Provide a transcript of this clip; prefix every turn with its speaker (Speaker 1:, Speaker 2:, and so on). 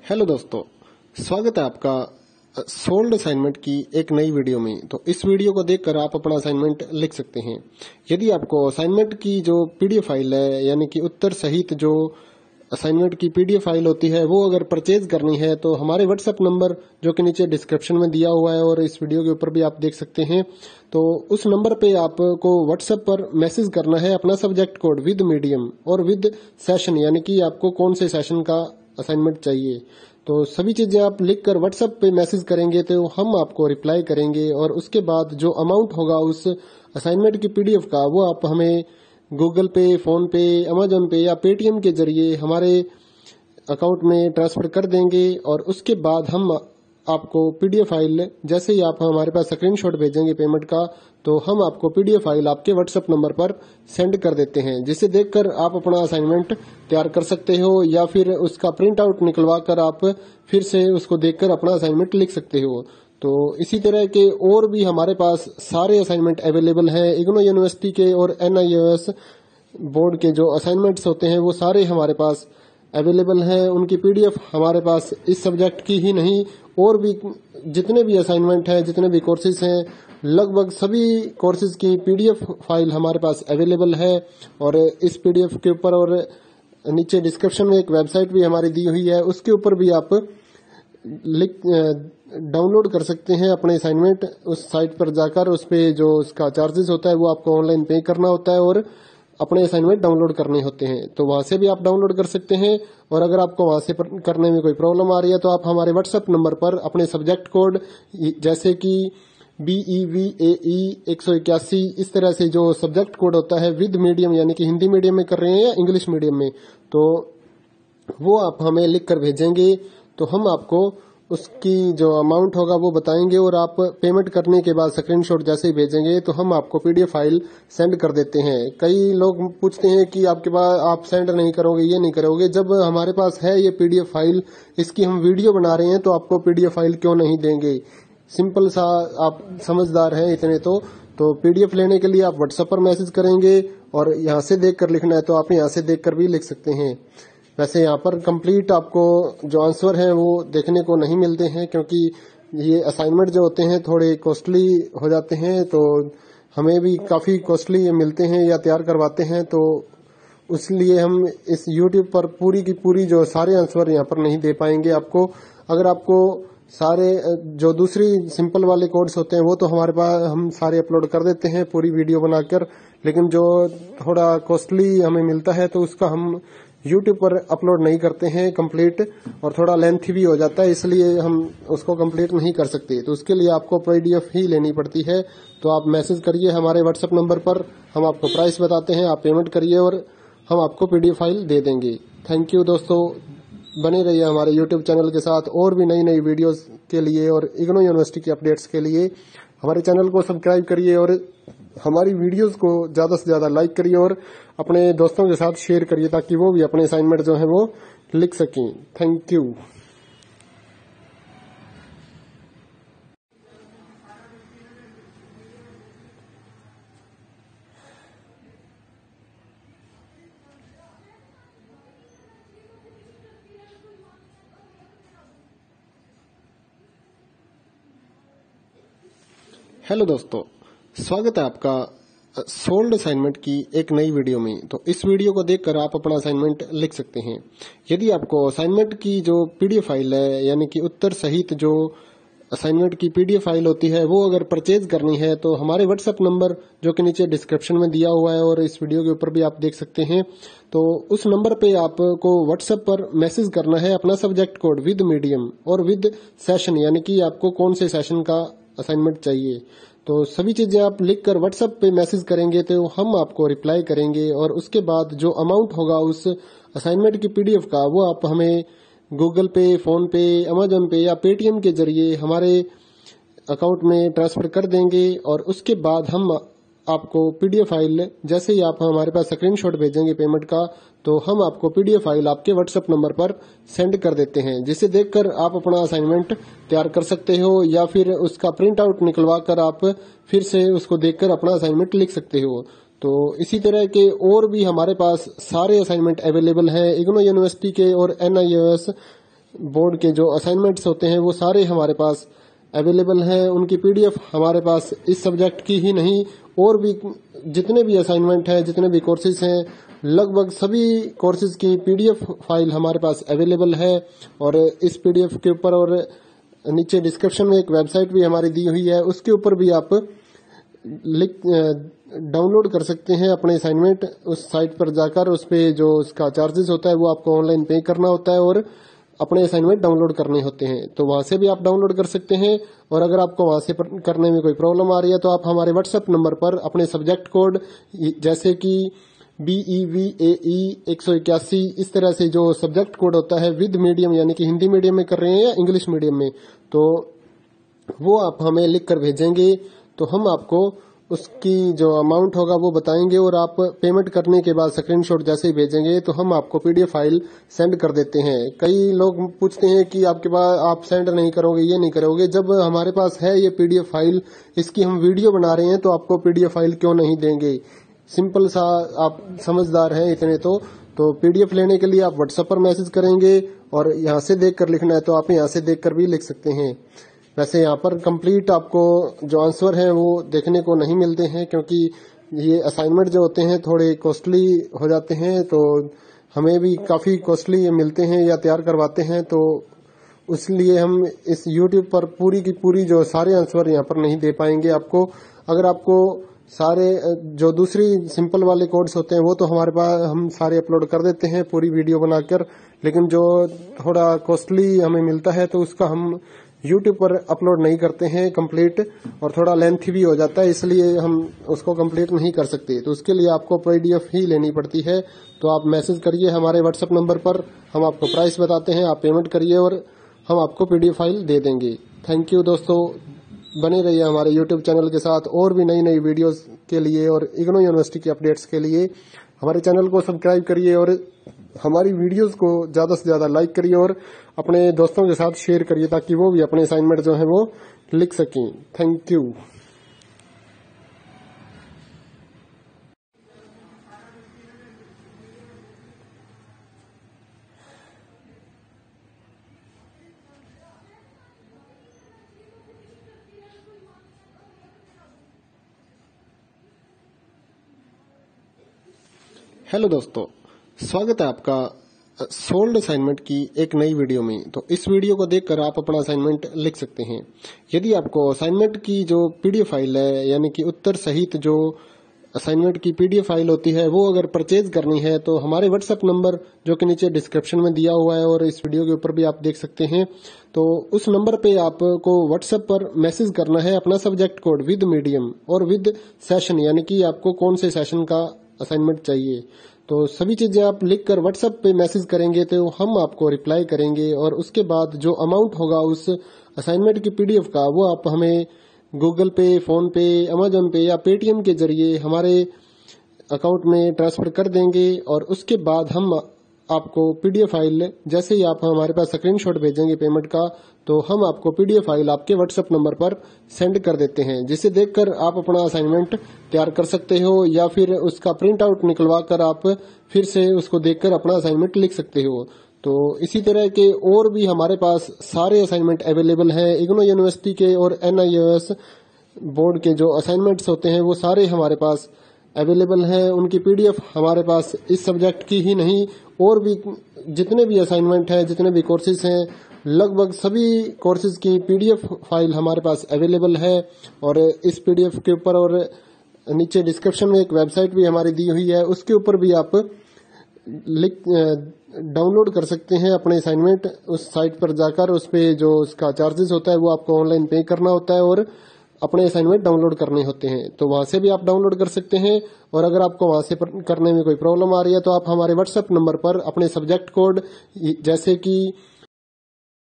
Speaker 1: Hello दोस्तों, स्वागत है आपका सोल्ड असाइनमेंट की एक नई वीडियो में। तो इस वीडियो को देखकर आप अपना असाइनमेंट लिख सकते हैं। यदि आपको असाइनमेंट की जो पीडीएफ फाइल है, यानी कि उत्तर सहित जो असाइनमेंट की पीडीएफ फाइल होती है, वो अगर परचेज करनी है तो हमारे व्हाट्सएप नंबर जो कि नीचे डिस्क्रिप्शन में दिया हुआ है और इस वीडियो के ऊपर भी आप देख सकते हैं, तो उस नंबर पे आपको व्हाट्सएप पर मैसेज करना है अपना सब्जेक्ट कोड विद मीडियम और विद सेशन, यानी कि आपको कौन से सेशन का असाइनमेंट चाहिए। तो सभी चीजें आप लिखकर व्हाट्सएप पे मैसेज करेंगे तो हम आपको रिप्लाई करेंगे और उसके बाद जो अमाउंट होगा उस असाइनमेंट की पीडीएफ का, वो आप हमें गूगल पे, फोन पे, अमेजोन पे या पेटीएम के जरिए हमारे अकाउंट में ट्रांसफर कर देंगे। और उसके बाद हम आपको पीडीएफ फाइल, जैसे ही आप हमारे पास स्क्रीनशॉट भेजेंगे पेमेंट का, तो हम आपको पीडीएफ फाइल आपके व्हाट्सएप नंबर पर सेंड कर देते हैं, जिसे देखकर आप अपना असाइनमेंट तैयार कर सकते हो या फिर उसका प्रिंट आउट निकलवा कर आप फिर से उसको देखकर अपना असाइनमेंट लिख सकते हो। तो इसी तरह के और भी हमारे पास सारे असाइनमेंट अवेलेबल हैं। इग्नो यूनिवर्सिटी के और NIOS बोर्ड के जो असाइनमेंट्स होते हैं वो सारे हमारे पास अवेलेबल है। उनकी पीडीएफ हमारे पास इस सब्जेक्ट की ही नहीं, और भी जितने भी असाइनमेंट हैं, जितने भी कोर्सेज हैं, लगभग सभी कोर्सेज की पीडीएफ फाइल हमारे पास अवेलेबल है। और इस पीडीएफ के ऊपर और नीचे डिस्क्रिप्शन में एक वेबसाइट भी हमारी दी हुई है, उसके ऊपर भी आप डाउनलोड कर सकते हैं अपने असाइनमेंट। उस साइट पर जाकर उस पे जो उसका चार्जेस होता है वो आपको ऑनलाइन पे करना होता है और अपने असाइनमेंट डाउनलोड करने होते हैं। तो वहां से भी आप डाउनलोड कर सकते हैं। और अगर आपको वहां से करने में कोई प्रॉब्लम आ रही है तो आप हमारे व्हाट्सएप नंबर पर अपने सब्जेक्ट कोड, जैसे कि BEVAE 181, इस तरह से जो सब्जेक्ट कोड होता है विद मीडियम, यानी कि हिंदी मीडियम में कर रहे हैं या इंग्लिश मीडियम में, तो वो आप हमें लिख कर भेजेंगे तो हम आपको उसकी जो अमाउंट होगा वो बताएंगे। और आप पेमेंट करने के बाद स्क्रीनशॉट जैसे ही भेजेंगे तो हम आपको पीडीएफ फाइल सेंड कर देते हैं। कई लोग पूछते हैं कि आपके पास आप सेंड नहीं करोगे, ये नहीं करोगे। जब हमारे पास है ये पीडीएफ फाइल, इसकी हम वीडियो बना रहे हैं, तो आपको पीडीएफ फाइल क्यों नहीं देंगे। सिंपल सा, आप समझदार हैं इतने तो पीडीएफ लेने के लिए आप व्हाट्सएप पर मैसेज करेंगे और यहाँ से देखकर लिखना है तो आप यहाँ से देखकर भी लिख सकते हैं। वैसे यहाँ पर कंप्लीट आपको जो आंसर है वो देखने को नहीं मिलते हैं, क्योंकि ये असाइनमेंट जो होते हैं थोड़े कॉस्टली हो जाते हैं, तो हमें भी काफी कॉस्टली मिलते हैं या तैयार करवाते हैं। तो इसलिए हम इस YouTube पर पूरी की पूरी जो सारे आंसर यहाँ पर नहीं दे पाएंगे आपको। अगर आपको सारे जो दूसरी सिंपल वाले कोड्स होते हैं वो तो हमारे पास हम सारे अपलोड कर देते हैं पूरी वीडियो बनाकर, लेकिन जो थोड़ा कॉस्टली हमें मिलता है तो उसका हम YouTube पर अपलोड नहीं करते हैं कंप्लीट, और थोड़ा लेंथी भी हो जाता है, इसलिए हम उसको कंप्लीट नहीं कर सकते। तो उसके लिए आपको पीडीएफ ही लेनी पड़ती है। तो आप मैसेज करिए हमारे व्हाट्सएप नंबर पर, हम आपको प्राइस बताते हैं, आप पेमेंट करिए और हम आपको पीडीएफ फाइल दे देंगे। थैंक यू दोस्तों, बने रहिए हमारे YouTube चैनल के साथ और भी नई नई वीडियोस के लिए और इग्नो यूनिवर्सिटी की अपडेट्स के लिए हमारे चैनल को सब्सक्राइब करिए और हमारी वीडियोस को ज्यादा से ज्यादा लाइक करिए और अपने दोस्तों के साथ शेयर करिए, ताकि वो भी अपने असाइनमेंट जो है वो लिख सकें। Thank you. हेलो दोस्तों, स्वागत है आपका सोल्ड असाइनमेंट की एक नई वीडियो में। तो इस वीडियो को देखकर आप अपना असाइनमेंट लिख सकते हैं। यदि आपको असाइनमेंट की जो पीडीएफ फाइल है, यानी कि उत्तर सहित जो असाइनमेंट की पीडीएफ फाइल होती है, वो अगर परचेज करनी है तो हमारे व्हाट्सएप नंबर जो कि नीचे डिस्क्रिप्शन में दिया हुआ है और इस वीडियो के ऊपर भी आप देख सकते हैं, तो उस नंबर पे आपको व्हाट्सएप पर मैसेज करना है अपना सब्जेक्ट कोड विद मीडियम और विद सेशन, यानी कि आपको कौन से सेशन का असाइनमेंट चाहिए। तो सभी चीजें आप लिखकर व्हाट्सएप पे मैसेज करेंगे तो हम आपको रिप्लाई करेंगे। और उसके बाद जो अमाउंट होगा उस असाइनमेंट की पीडीएफ का, वो आप हमें गूगल पे, फोन पे, अमेजोन पे या पेटीएम के जरिए हमारे अकाउंट में ट्रांसफर कर देंगे। और उसके बाद हम आपको पीडीएफ फाइल, जैसे ही आप हमारे पास स्क्रीनशॉट भेजेंगे पेमेंट का, तो हम आपको पीडीएफ फाइल आपके व्हाट्सएप नंबर पर सेंड कर देते हैं, जिसे देखकर आप अपना असाइनमेंट तैयार कर सकते हो या फिर उसका प्रिंट आउट निकलवा कर आप फिर से उसको देखकर अपना असाइनमेंट लिख सकते हो। तो इसी तरह के और भी हमारे पास सारे असाइनमेंट अवेलेबल हैं। इग्नो यूनिवर्सिटी के और NIOS बोर्ड के जो असाइनमेंट्स होते हैं वो सारे हमारे पास अवेलेबल है। उनकी पीडीएफ हमारे पास इस सब्जेक्ट की ही नहीं और भी जितने भी असाइनमेंट है, जितने भी कोर्सेज हैं, लगभग सभी कोर्सेज की पीडीएफ फाइल हमारे पास अवेलेबल है। और इस पीडीएफ के ऊपर और नीचे डिस्क्रिप्शन में एक वेबसाइट भी हमारी दी हुई है, उसके ऊपर भी आप डाउनलोड कर सकते हैं अपने असाइनमेंट। उस साइट पर जाकर उस पे जो उसका चार्जेस होता है वो आपको ऑनलाइन पे करना होता है और अपने असाइनमेंट डाउनलोड करने होते हैं। तो वहां से भी आप डाउनलोड कर सकते हैं। और अगर आपको वहां से करने में कोई प्रॉब्लम आ रही है तो आप हमारे व्हाट्सएप नंबर पर अपने सब्जेक्ट कोड जैसे कि BEVAE 181 इस तरह से जो सब्जेक्ट कोड होता है विद मीडियम यानी कि हिंदी मीडियम में कर रहे हैं या इंग्लिश मीडियम में, तो वो आप हमें लिख कर भेजेंगे तो हम आपको उसकी जो अमाउंट होगा वो बताएंगे और आप पेमेंट करने के बाद स्क्रीनशॉट जैसे ही भेजेंगे तो हम आपको पीडीएफ फाइल सेंड कर देते हैं। कई लोग पूछते हैं कि आपके पास आप सेंड नहीं करोगे, ये नहीं करोगे। जब हमारे पास है ये पीडीएफ फाइल, इसकी हम वीडियो बना रहे हैं तो आपको पीडीएफ फाइल क्यों नहीं देंगे। सिंपल सा, आप समझदार हैं इतने तो पीडीएफ लेने के लिए आप व्हाट्सएप पर मैसेज करेंगे और यहाँ से देखकर लिखना है तो आप यहाँ से देखकर भी लिख सकते हैं। वैसे यहाँ पर कंप्लीट आपको जो आंसर है वो देखने को नहीं मिलते हैं क्योंकि ये असाइनमेंट जो होते हैं थोड़े कॉस्टली हो जाते हैं, तो हमें भी काफी कॉस्टली मिलते हैं या तैयार करवाते हैं, तो इसलिए हम इस यूट्यूब पर पूरी की पूरी जो सारे आंसर यहाँ पर नहीं दे पाएंगे आपको। अगर आपको सारे जो दूसरी सिंपल वाले कोड्स होते हैं वो तो हमारे पास हम सारे अपलोड कर देते हैं पूरी वीडियो बनाकर, लेकिन जो थोड़ा कॉस्टली हमें मिलता है तो उसका हम यूट्यूब पर अपलोड नहीं करते हैं कंप्लीट, और थोड़ा लेंथी भी हो जाता है इसलिए हम उसको कंप्लीट नहीं कर सकते। तो उसके लिए आपको पीडीएफ ही लेनी पड़ती है। तो आप मैसेज करिए हमारे व्हाट्सएप नंबर पर, हम आपको प्राइस बताते हैं, आप पेमेंट करिए और हम आपको पीडीएफ फाइल दे देंगे। थैंक यू दोस्तों, बने रहिए हमारे यूट्यूब चैनल के साथ और भी नई नई वीडियोस के लिए और इग्नू यूनिवर्सिटी के अपडेट्स के लिए हमारे चैनल को सब्सक्राइब करिए और हमारी वीडियोस को ज्यादा से ज्यादा लाइक करिए और अपने दोस्तों के साथ शेयर करिए ताकि वो भी अपने असाइनमेंट जो है वो लिख सकें। Thank you. हेलो दोस्तों, स्वागत है आपका सोल्ड असाइनमेंट की एक नई वीडियो में। तो इस वीडियो को देखकर आप अपना असाइनमेंट लिख सकते हैं। यदि आपको असाइनमेंट की जो पीडीएफ फाइल है यानी कि उत्तर सहित जो असाइनमेंट की पीडीएफ फाइल होती है वो अगर परचेज करनी है तो हमारे व्हाट्सएप नंबर जो कि नीचे डिस्क्रिप्शन में दिया हुआ है और इस वीडियो के ऊपर भी आप देख सकते हैं, तो उस नंबर पे आपको व्हाट्सएप पर मैसेज करना है अपना सब्जेक्ट कोड विद मीडियम और विद सेशन यानी कि आपको कौन से सेशन का असाइनमेंट चाहिए। तो सभी चीजें आप लिखकर व्हाट्सएप पे मैसेज करेंगे तो हम आपको रिप्लाई करेंगे और उसके बाद जो अमाउंट होगा उस असाइनमेंट की पीडीएफ का वो आप हमें गूगल पे, फोन पे, अमेजोन पे या पेटीएम के जरिए हमारे अकाउंट में ट्रांसफर कर देंगे। और उसके बाद हम आपको पीडीएफ फाइल जैसे ही आप हमारे पास स्क्रीनशॉट भेजेंगे पेमेंट का, तो हम आपको पीडीएफ फाइल आपके व्हाट्सएप नंबर पर सेंड कर देते हैं, जिसे देखकर आप अपना असाइनमेंट तैयार कर सकते हो या फिर उसका प्रिंट आउट निकलवा कर आप फिर से उसको देखकर अपना असाइनमेंट लिख सकते हो। तो इसी तरह के और भी हमारे पास सारे असाइनमेंट अवेलेबल हैं। इग्नू यूनिवर्सिटी के और NIOS बोर्ड के जो असाइनमेंट्स होते हैं वो सारे हमारे पास अवेलेबल हैं। उनकी पीडीएफ हमारे पास इस सब्जेक्ट की ही नहीं और भी जितने भी असाइनमेंट हैं, जितने भी कोर्सेज हैं, लगभग सभी कोर्सेज की पीडीएफ फाइल हमारे पास अवेलेबल है। और इस पीडीएफ के ऊपर और नीचे डिस्क्रिप्शन में एक वेबसाइट भी हमारी दी हुई है, उसके ऊपर भी आप डाउनलोड कर सकते हैं अपने असाइनमेंट। उस साइट पर जाकर उस पे जो उसका चार्जेस होता है वो आपको ऑनलाइन पे करना होता है और अपने असाइनमेंट डाउनलोड करने होते हैं। तो वहां से भी आप डाउनलोड कर सकते हैं। और अगर आपको वहां से करने में कोई प्रॉब्लम आ रही है तो आप हमारे व्हाट्सएप नंबर पर अपने सब्जेक्ट कोड जैसे कि